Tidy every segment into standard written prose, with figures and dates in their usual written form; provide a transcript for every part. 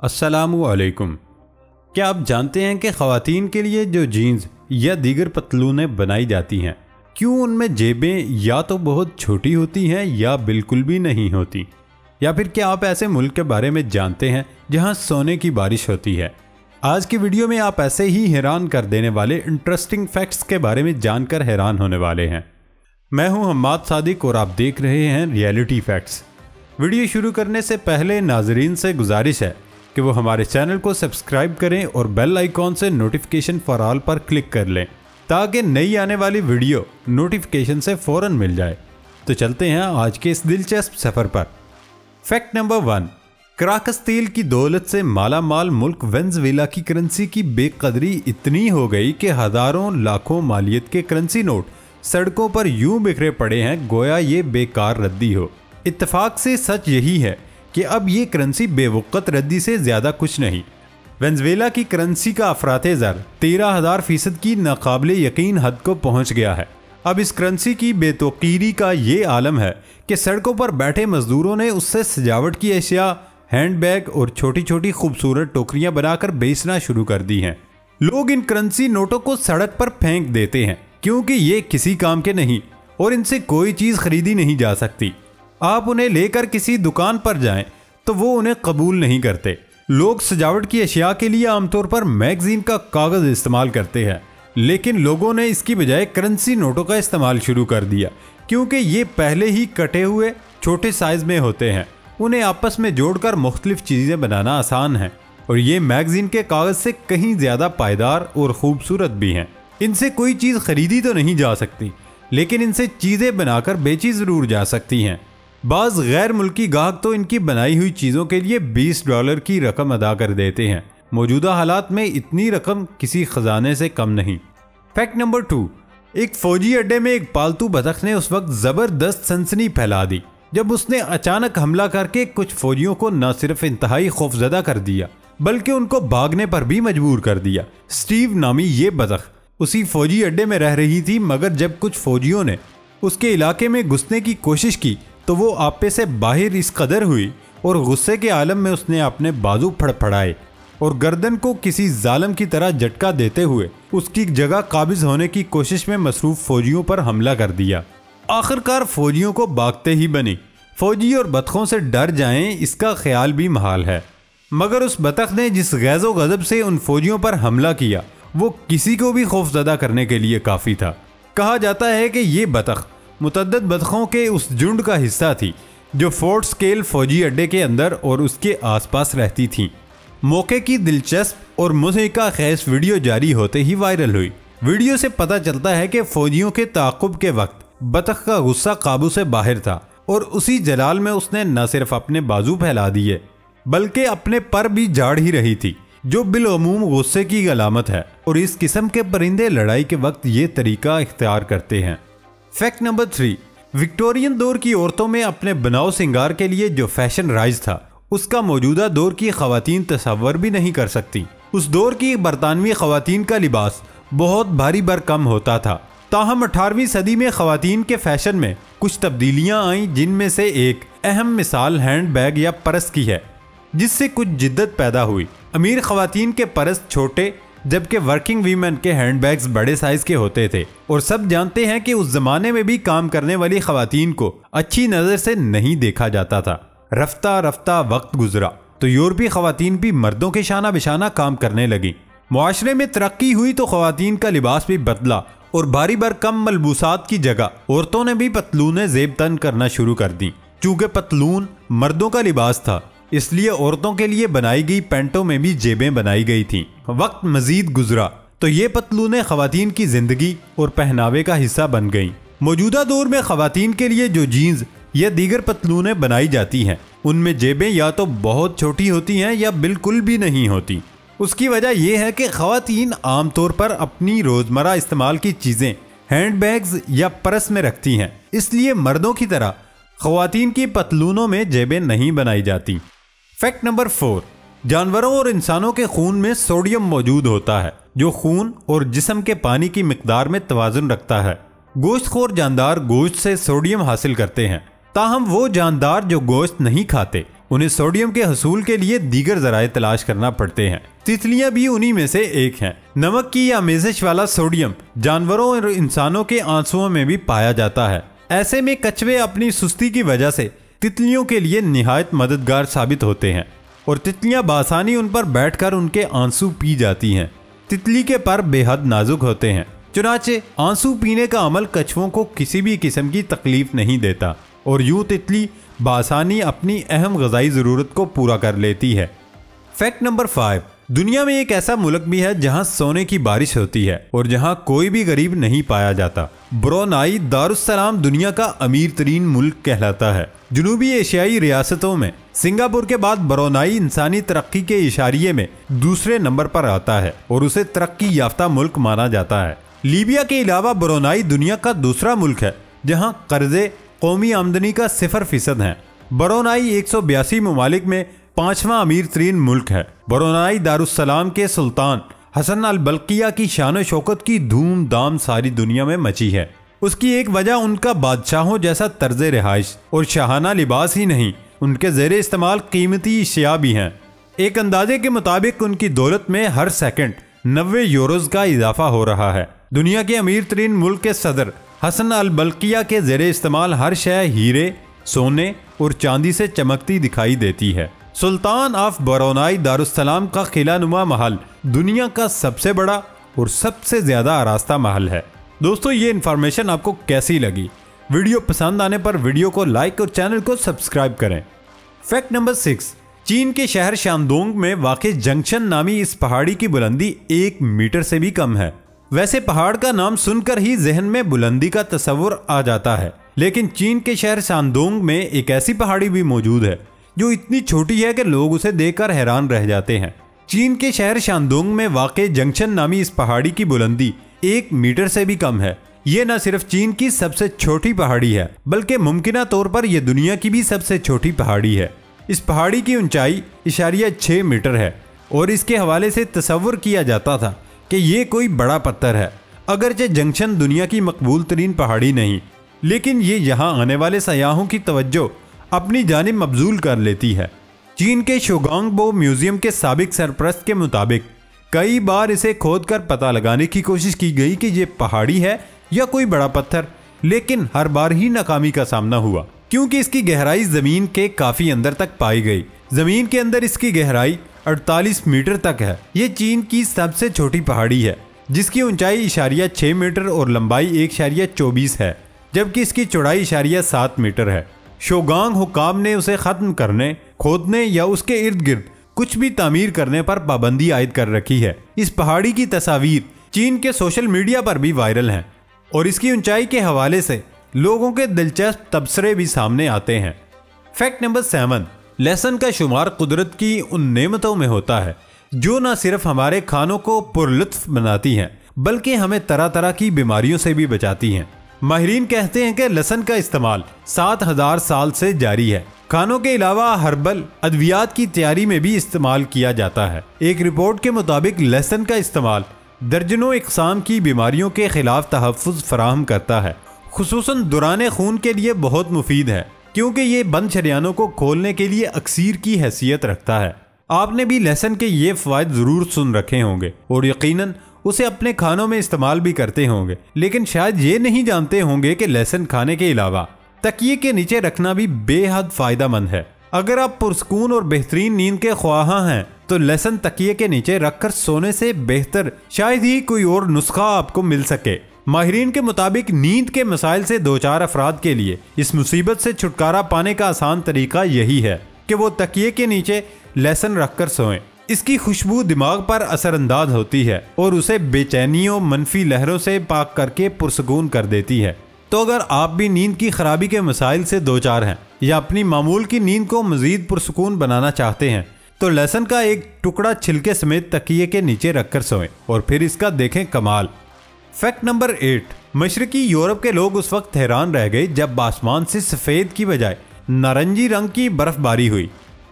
अस्सलामुअलैकुम। क्या आप जानते हैं कि ख़वातीन के लिए जो जीन्स या दीगर पतलूनें बनाई जाती हैं, क्यों उनमें जेबें या तो बहुत छोटी होती हैं या बिल्कुल भी नहीं होती? या फिर क्या आप ऐसे मुल्क के बारे में जानते हैं जहां सोने की बारिश होती है? आज की वीडियो में आप ऐसे ही हैरान कर देने वाले इंटरेस्टिंग फैक्ट्स के बारे में जानकर हैरान होने वाले हैं। मैं हूं हम्माद सादिक और आप देख रहे हैं रियलिटी फैक्ट्स। वीडियो शुरू करने से पहले नाजरीन से गुजारिश है कि वो हमारे चैनल को सब्सक्राइब करें और बेल आइकॉन से नोटिफिकेशन फॉर ऑल पर क्लिक कर लें ताकि नई आने वाली वीडियो नोटिफिकेशन से फ़ौरन मिल जाए। तो चलते हैं आज के इस दिलचस्प सफ़र पर। फैक्ट नंबर 1, क्राकस तेल की दौलत से माला माल मुल्क वेनेजुएला की करेंसी की बेकदरी इतनी हो गई कि हज़ारों लाखों मालियत के करेंसी नोट सड़कों पर यूं बिखरे पड़े हैं गोया ये बेकार रद्दी हो। इत्तेफाक से सच यही है कि अब ये करेंसी बेवक़्त रद्दी से ज़्यादा कुछ नहीं। वेनेजुएला की करेंसी का अफराते ज़र 13,000% की नाकाबिले यकीन हद को पहुँच गया है। अब इस करेंसी की बेतौकीरी का ये आलम है कि सड़कों पर बैठे मजदूरों ने उससे सजावट की अशिया, हैंडबैग और छोटी छोटी खूबसूरत टोकरियां बनाकर बेचना शुरू कर दी हैं। लोग इन करेंसी नोटों को सड़क पर फेंक देते हैं क्योंकि ये किसी काम के नहीं और इनसे कोई चीज़ खरीदी नहीं जा सकती। आप उन्हें लेकर किसी दुकान पर जाएं तो वो उन्हें कबूल नहीं करते। लोग सजावट की अशिया के लिए आमतौर पर मैगजीन का कागज़ इस्तेमाल करते हैं, लेकिन लोगों ने इसकी बजाय करेंसी नोटों का इस्तेमाल शुरू कर दिया क्योंकि ये पहले ही कटे हुए छोटे साइज में होते हैं। उन्हें आपस में जोड़कर मुख्तलिफ चीज़ें बनाना आसान है और ये मैगजीन के कागज़ से कहीं ज़्यादा पायदार और ख़ूबसूरत भी हैं। इनसे कोई चीज़ खरीदी तो नहीं जा सकती, लेकिन इनसे चीज़ें बनाकर बेची ज़रूर जा सकती हैं। बाज़ गैर मुल्की गाहक तो इनकी बनाई हुई चीज़ों के लिए $20 की रकम अदा कर देते हैं। मौजूदा हालात में इतनी रकम किसी खजाने से कम नहीं। फैक्ट नंबर 2, एक फौजी अड्डे में एक पालतू बतख ने उस वक्त ज़बरदस्त सनसनी फैला दी जब उसने अचानक हमला करके कुछ फौजियों को न सिर्फ इंतहाई खौफजदा कर दिया बल्कि उनको भागने पर भी मजबूर कर दिया। स्टीव नामी ये बतख उसी फौजी अड्डे में रह रही थी, मगर जब कुछ फौजियों ने उसके इलाके में घुसने की कोशिश की तो वो आपे से बाहर इस कदर हुई और गुस्से के आलम में उसने अपने बाजू फड़फड़ाए और गर्दन को किसी जालिम की तरह झटका देते हुए उसकी जगह काबिज होने की कोशिश में मसरूफ फौजियों पर हमला कर दिया। आखिरकार फौजियों को भागते ही बनी। फौजी और बतखों से डर जाएं इसका ख्याल भी महाल है, मगर उस बतख ने जिस गैज़ो गज़ब से उन फौजियों पर हमला किया वो किसी को भी खौफजदा करने के लिए काफ़ी था। कहा जाता है कि ये बतख मुतअद्दिद बतखों के उस झुंड का हिस्सा थी जो फोर्ट स्केल फौजी अड्डे के अंदर और उसके आसपास रहती थीं। मौके की दिलचस्प और मुज़हिका खेज वीडियो जारी होते ही वायरल हुई। वीडियो से पता चलता है कि फौजियों के ताक़ुब के वक्त बतख का गुस्सा काबू से बाहर था और उसी जलाल में उसने न सिर्फ अपने बाजू फैला दिए बल्कि अपने पर भी झाड़ ही रही थी, जो बिलअमूम गुस्से की अलामत है और इस किस्म के परिंदे लड़ाई के वक्त ये तरीका इख्तियार करते हैं। फैक्ट नंबर 3, विक्टोरियन दौर की औरतों में अपने बनाव सिंगार के लिए जो फैशन राइज था उसका मौजूदा दौर की खवातीन तसव्वुर भी नहीं कर सकती। उस दौर की बरतानवी खवातीन का लिबास बहुत भारी भरकम होता था। ताहम 18वीं सदी में खवातीन के फैशन में कुछ तब्दीलियां आईं, जिनमें से एक अहम मिसाल हैंडबैग या पर्स की है, जिससे कुछ जिद्दत पैदा हुई। अमीर खवातीन के पर्स छोटे जबकि वर्किंग वीमेन के हैंडबैग्स बड़े साइज के होते थे और सब जानते हैं कि उस जमाने में भी काम करने वाली खवातीन को अच्छी नज़र से नहीं देखा जाता था। रफ्ता रफ्ता वक्त गुजरा तो यूरोपीय खवातीन भी मर्दों के शाना बिशाना काम करने लगी। मुआशरे में तरक्की हुई तो खवातीन का लिबास भी बदला और भारी भरकम मलबूसात की जगह औरतों ने भी पतलूनें ज़ेब तन करना शुरू कर दी। चूँकि पतलून मर्दों का लिबास था इसलिए औरतों के लिए बनाई गई पैंटों में भी जेबें बनाई गई थीं। वक्त मजीद गुजरा तो ये पतलूनें खवातीन की जिंदगी और पहनावे का हिस्सा बन गईं। मौजूदा दौर में खवातीन के लिए जो जीन्स या दीगर पतलूनें बनाई जाती हैं उनमें जेबें या तो बहुत छोटी होती हैं या बिल्कुल भी नहीं होती। उसकी वजह यह है कि खवातीन आमतौर पर अपनी रोज़मर्रा इस्तेमाल की चीज़ें हैंडबैग्स या पर्स में रखती हैं, इसलिए मर्दों की तरह खवातीन की पतलूनों में जेबें नहीं बनाई जाती। फैक्ट नंबर 4, जानवरों और इंसानों के खून में सोडियम मौजूद होता है जो खून और जिस्म के पानी की मिकदार में तवाज़ुन रखता है। गोश्तखोर जानदार गोश्त से सोडियम हासिल करते हैं, ताहम वो जानदार जो गोश्त नहीं खाते उन्हें सोडियम के हसूल के लिए दीगर जराए तलाश करना पड़ते हैं। तितलियां भी उन्हीं में से एक हैं। नमक की आमेजिश वाला सोडियम जानवरों और इंसानों के आंसुओं में भी पाया जाता है। ऐसे में कछुए अपनी सुस्ती की वजह से तितलियों के लिए निहायत मददगार साबित होते हैं और तितलियां बासानी उन पर बैठकर उनके आंसू पी जाती हैं। तितली के पर बेहद नाजुक होते हैं, चुनाचे आंसू पीने का अमल कछुओं को किसी भी किस्म की तकलीफ नहीं देता और यूं तितली बासानी अपनी अहम ग़िज़ाई ज़रूरत को पूरा कर लेती है। फैक्ट नंबर 5, दुनिया में एक ऐसा मुल्क भी है जहां सोने की बारिश होती है और जहां कोई भी गरीब नहीं पाया जाता। ब्रुनेई दारुस्सलाम दुनिया का अमीर तरीन मुल्क कहलाता है। जनूबी एशियाई रियासतों में सिंगापुर के बाद ब्रुनेई इंसानी तरक्की के इशारिये में दूसरे नंबर पर आता है और उसे तरक्की याफ्ता मुल्क माना जाता है। लीबिया के अलावा ब्रुनेई दुनिया का दूसरा मुल्क है जहां कर्जे कौमी आमदनी का 0% है। ब्रुनेई 182 ममालिक में 5वां अमीर तरीन मुल्क है। ब्रुनेई दारुस्सलाम के सुल्तान हसन अल बल्किया की शान शौकत की धूमधाम सारी दुनिया में मची है। उसकी एक वजह उनका बादशाहों जैसा तर्ज रिहाइश और शाहाना लिबास ही नहीं, उनके ज़ेरे इस्तेमाल कीमती अशिया भी हैं। एक अंदाजे के मुताबिक उनकी दौलत में हर सेकंड 90 यूरोज का इजाफा हो रहा है। दुनिया के अमीर तरीन मुल्क के सदर हसन अल बल्किया के ज़ेरे इस्तेमाल हर शय हीरे, सोने और चांदी से चमकती दिखाई देती है। सुल्तान ऑफ ब्रुनेई दारुस्सलाम का किला नुमा महल दुनिया का सबसे बड़ा और सबसे ज्यादा आरास्ता महल है। दोस्तों, ये इन्फॉर्मेशन आपको कैसी लगी? वीडियो पसंद आने पर वीडियो को लाइक और चैनल को सब्सक्राइब करें। फैक्ट नंबर 6, चीन के शहर शानदोंग में वाक़ जंक्शन नामी इस पहाड़ी की बुलंदी 1 मीटर से भी कम है। वैसे पहाड़ का नाम सुनकर ही जहन में बुलंदी का तस्वुर आ जाता है, लेकिन चीन के शहर शानदोंग में एक ऐसी पहाड़ी भी मौजूद है जो इतनी छोटी है कि लोग उसे देखकर हैरान रह जाते हैं। चीन के शहर शानदोंग में वाक़े जंक्शन नामी इस पहाड़ी की बुलंदी 1 मीटर से भी कम है। ये न सिर्फ चीन की सबसे छोटी पहाड़ी है, बल्कि मुमकिना तौर पर यह दुनिया की भी सबसे छोटी पहाड़ी है। इस पहाड़ी की ऊंचाई 6 मीटर है और इसके हवाले से तस्वुर किया जाता था कि ये कोई बड़ा पत्थर है। अगरचे जंक्शन दुनिया की मकबूल तरीन पहाड़ी नहीं, लेकिन ये यहाँ आने वाले सयाहों की तवज्जो अपनी जानिब मबजूल कर लेती है। चीन के शोगांगबो म्यूजियम के साबिक सरपरस्त के मुताबिक कई बार इसे खोदकर पता लगाने की कोशिश की गई कि ये पहाड़ी है या कोई बड़ा पत्थर, लेकिन हर बार ही नाकामी का सामना हुआ क्योंकि इसकी गहराई जमीन के काफी अंदर तक पाई गई। जमीन के अंदर इसकी गहराई 48 मीटर तक है। ये चीन की सबसे छोटी पहाड़ी है जिसकी ऊंचाई 6 मीटर और लंबाई 1.24 है, जबकि इसकी चौड़ाई 7 मीटर है। शोगांग हुकाम ने उसे खत्म करने, खोदने या उसके इर्द गिर्द कुछ भी तामीर करने पर पाबंदी आयद कर रखी है। इस पहाड़ी की तस्वीर चीन के सोशल मीडिया पर भी वायरल हैं और इसकी ऊंचाई के हवाले से लोगों के दिलचस्प तबसरे भी सामने आते हैं। फैक्ट नंबर 7, लहसुन का शुमार कुदरत की उन नेमतों में होता है जो न सिर्फ हमारे खानों को पुरलुत्फ बनाती हैं, बल्कि हमें तरह तरह की बीमारियों से भी बचाती हैं। माहिरीन कहते हैं कि लहसुन का इस्तेमाल 7000 साल से जारी है। खानों के अलावा हर्बल अद्वियात की तैयारी में भी इस्तेमाल किया जाता है। एक रिपोर्ट के मुताबिक लहसुन का इस्तेमाल दर्जनों इकसाम की बीमारियों के खिलाफ तहफ़्फ़ुज़ फराहम करता है। खुसूसन दौरान खून के लिए बहुत मुफीद है क्योंकि ये बंद शरियानों को खोलने के लिए अक्सीर की हैसियत रखता है। आपने भी लहसुन के ये फ़वाइद ज़रूर सुन रखे होंगे और यकीनन उसे अपने खानों में इस्तेमाल भी करते होंगे, लेकिन शायद ये नहीं जानते होंगे कि लहसुन खाने के अलावा तकिए के नीचे रखना भी बेहद फ़ायदेमंद है। अगर आप पुरसकून और बेहतरीन नींद के ख्वाहां हैं तो लहसुन तकिए के नीचे रखकर सोने से बेहतर शायद ही कोई और नुस्खा आपको मिल सके। माहिरीन के मुताबिक नींद के मसाइल से 2-4 अफराद के लिए इस मुसीबत से छुटकारा पाने का आसान तरीका यही है कि वो तकिए के नीचे लहसुन रखकर सोएं। इसकी खुशबू दिमाग पर असरअंदाज होती है और उसे बेचैनियों, मनफी लहरों से पाक करके पुरसकून कर देती है। तो अगर आप भी नींद की खराबी के मसाइल से 2-4 हैं या अपनी मामूल की नींद को मजीद पुरसकून बनाना चाहते हैं तो लहसुन का एक टुकड़ा छिलके समेत तकिए के नीचे रखकर सोएं और फिर इसका देखें कमाल। फैक्ट नंबर 8, मशरकी यूरोप के लोग उस वक्त हैरान रह गए जब आसमान से सफ़ेद की बजाय नारंगी रंग की बर्फबारी हुई।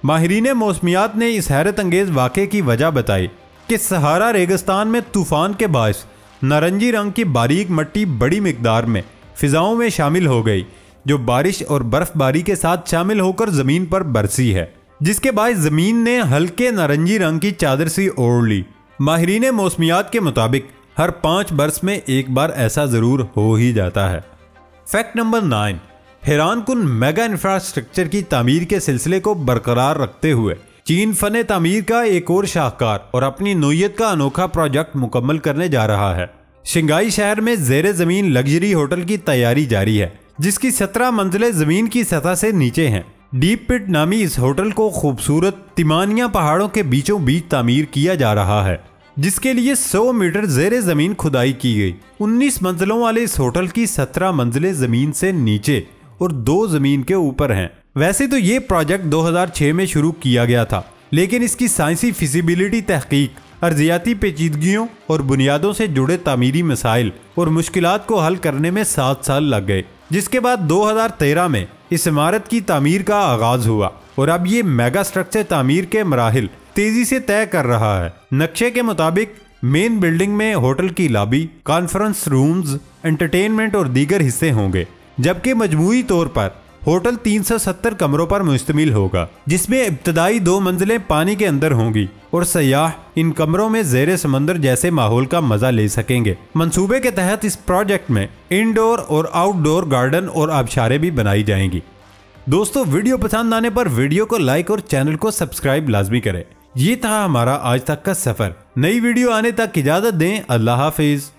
माहिरीन मौसमियात ने इस हैरत अंगेज वाक़े की वजह बताई कि सहारा रेगिस्तान में तूफान के बायस नारंगी रंग की बारीक मट्टी बड़ी मिकदार में फिजाओं में शामिल हो गई, जो बारिश और बर्फबारी के साथ शामिल होकर ज़मीन पर बरसी है। जिसके बाद जमीन ने हल्के नारंगी रंग की चादर सी ओढ़ ली। माहिरीन मौसमियात के मुताबिक हर 5 बरस में एक बार ऐसा जरूर हो ही जाता है। फैक्ट नंबर 9, हैरान कुन मेगा इंफ्रास्ट्रक्चर की तामीर के सिलसिले को बरकरार रखते हुए चीन फने तामीर का एक और शाहकार और अपनी नोयत का अनोखा प्रोजेक्ट मुकम्मल करने जा रहा है। शंघाई शहर में जेरे जमीन लग्जरी होटल की तैयारी जारी है, जिसकी 17 मंजिलें जमीन की सतह से नीचे हैं। डीप पिट नामी इस होटल को खूबसूरत तिमानिया पहाड़ों के बीचों बीच तामीर किया जा रहा है, जिसके लिए 100 मीटर जेरे जमीन खुदाई की गई। 19 मंजिलों वाले इस होटल की 17 मंजिलें जमीन से नीचे और 2 जमीन के ऊपर हैं। वैसे तो ये प्रोजेक्ट 2006 में शुरू किया गया था, लेकिन इसकी साइंसी फिजिबिलिटी तहकीक, अर्जियाती पेचीदगियों और बुनियादों से जुड़े तामीरी मसाइल और मुश्किलात को हल करने में 7 साल लग गए, जिसके बाद 2013 में इस इमारत की तामीर का आगाज हुआ और अब ये मेगा स्ट्रक्चर तामीर के मराहिल तेजी से तय कर रहा है। नक्शे के मुताबिक मेन बिल्डिंग में होटल की लॉबी, कॉन्फ्रेंस रूम्स, एंटरटेनमेंट और दीगर हिस्से होंगे, जबकि मजमूई तौर पर होटल 370 कमरों पर मुश्तमिल होगा, जिसमें इब्तदाई 2 मंजिलें पानी के अंदर होंगी और सयाह इन कमरों में जेरे समंदर जैसे माहौल का मजा ले सकेंगे। मंसूबे के तहत इस प्रोजेक्ट में इंडोर और आउटडोर गार्डन और आबशारें भी बनाई जाएंगी। दोस्तों, वीडियो पसंद आने पर वीडियो को लाइक और चैनल को सब्सक्राइब लाजमी करें। ये था हमारा आज तक का सफर। नई वीडियो आने तक इजाजत दें। अल्लाह हाफिज।